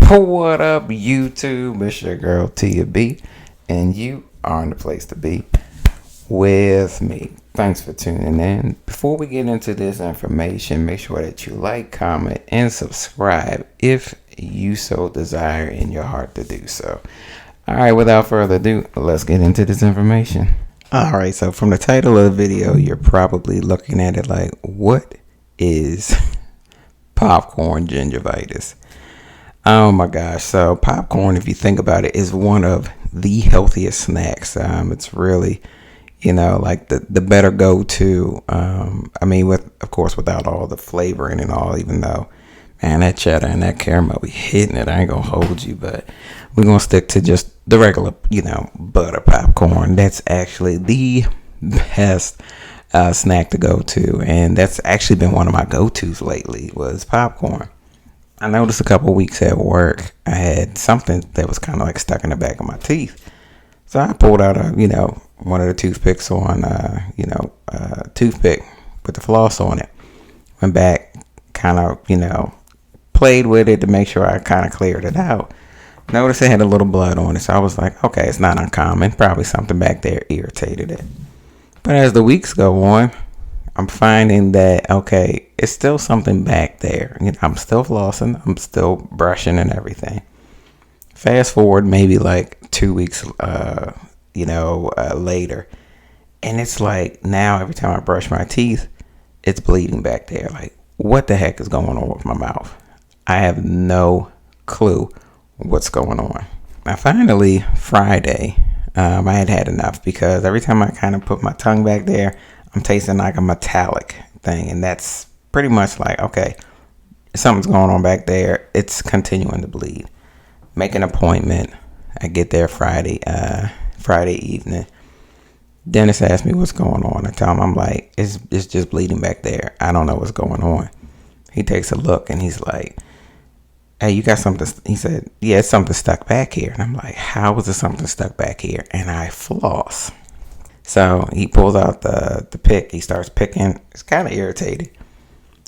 What up, YouTube? It's your girl Tia B, and you are in the place to be with me. Thanks for tuning in. Before we get into this information, make sure that you like, comment, and subscribe if you so desire in your heart to do so. All right, without further ado, let's get into this information. All right, so from the title of the video, you're probably looking at it like, what is popcorn gingivitis? Oh my gosh. So popcorn, if you think about it, is one of the healthiest snacks. It's really, like the better go-to. Of course, without all the flavoring and all, even though, man, that cheddar and that caramel be hitting it. I ain't gonna hold you, but we're gonna stick to just the regular, butter popcorn. That's actually the best snack to go to. And that's actually been one of my go-tos lately was popcorn. I noticed a couple weeks at work, I had something that was kind of like stuck in the back of my teeth. So I pulled out one of the toothpicks on, toothpick with the floss on it. Went back, kind of, played with it to make sure I kind of cleared it out. Noticed it had a little blood on it. So I was like, okay, it's not uncommon. Probably something back there irritated it. But as the weeks go on, I'm finding that, okay, it's still something back there. I'm still flossing. I'm still brushing and everything. Fast forward maybe like 2 weeks, later. And it's like now every time I brush my teeth, it's bleeding back there. Like, what the heck is going on with my mouth? I have no clue what's going on. Now, finally, Friday, I had enough because every time I kind of put my tongue back there, I'm tasting like a metallic thing, and that's pretty much like, okay, something's going on back there. It's continuing to bleed. Make an appointment. I get there Friday evening. Dentist asks me what's going on. I tell him, I'm like, it's just bleeding back there. I don't know what's going on. He takes a look and he's like, hey, you got something? He said, yeah, it's something stuck back here. And I'm like, how is there something stuck back here? And I floss. So he pulls out the pick. He starts picking. It's kind of irritated.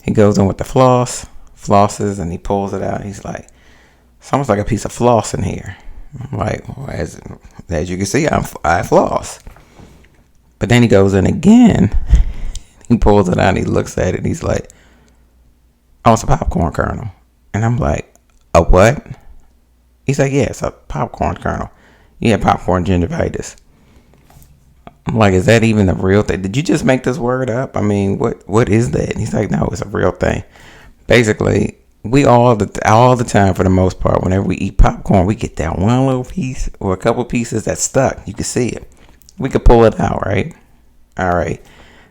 He goes in with the flosses, and he pulls it out. He's like, it's almost like a piece of floss in here. I'm like, well, as you can see, I floss. But then he goes in again. He pulls it out, and he looks at it, and he's like, oh, it's a popcorn kernel. And I'm like, a what? He's like, yeah, it's a popcorn kernel. Yeah, popcorn gingivitis. I'm like, is that even a real thing? Did you just make this word up? I mean, what is that? And he's like, no, it's a real thing. Basically, we all the time, for the most part, whenever we eat popcorn, we get that one little piece or a couple pieces that's stuck. You can see it. We could pull it out, right? All right.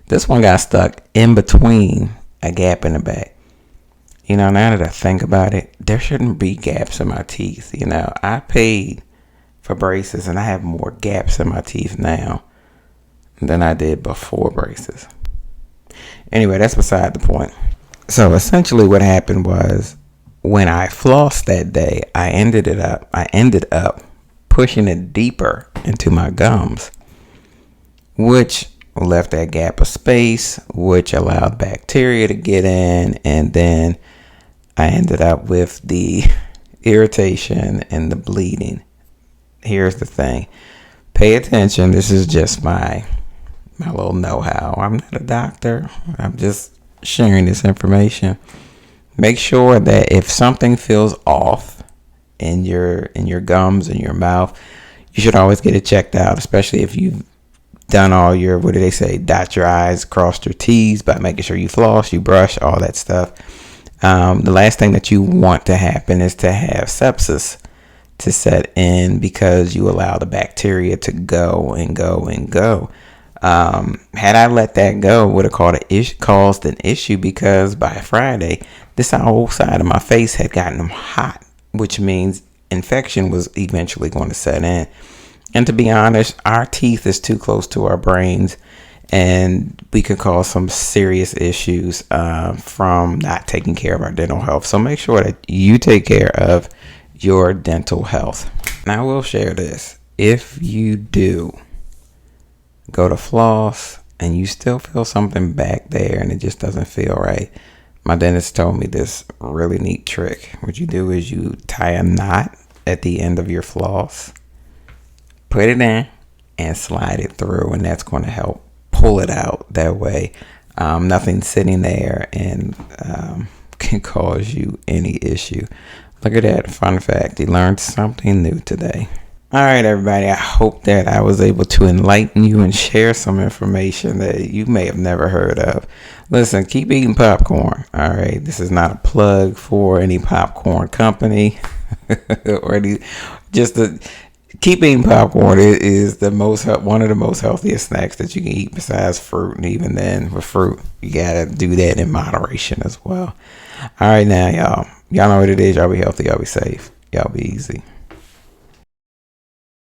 This one got stuck in between a gap in the back. Now that I think about it, there shouldn't be gaps in my teeth. I paid for braces, and I have more gaps in my teeth now than I did before braces. Anyway, that's beside the point. So essentially what happened was when I flossed that day, I ended up pushing it deeper into my gums, which left that gap of space, which allowed bacteria to get in, and then I ended up with the irritation and the bleeding. Here's the thing. Pay attention. This is just my little know-how. I'm not a doctor. I'm just sharing this information. Make sure that if something feels off in your gums and your mouth, you should always get it checked out, especially if you've done all your, what do they say, dot your I's, cross your T's, by making sure you floss, you brush, all that stuff. The last thing that you want to happen is to have sepsis to set in because you allow the bacteria to go and go and go. Had I let that go, would have caused an issue because by Friday, this whole side of my face had gotten hot, which means infection was eventually going to set in. And to be honest, our teeth is too close to our brains, and we could cause some serious issues from not taking care of our dental health. So make sure that you take care of your dental health. Now I will share this. If you do go to floss and you still feel something back there and it just doesn't feel right, my dentist told me this really neat trick. What you do is you tie a knot at the end of your floss, put it in, and slide it through, and that's going to help pull it out. That way, nothing sitting there and can cause you any issue. Look at that. Fun fact. You learned something new today. All right, everybody. I hope that I was able to enlighten you and share some information that you may have never heard of. Listen, keep eating popcorn. All right. This is not a plug for any popcorn company or any, just the keep eating popcorn. It is one of the most healthiest snacks that you can eat besides fruit. And even then with fruit, you got to do that in moderation as well. All right, now, y'all know what it is. Y'all be healthy. Y'all be safe. Y'all be easy.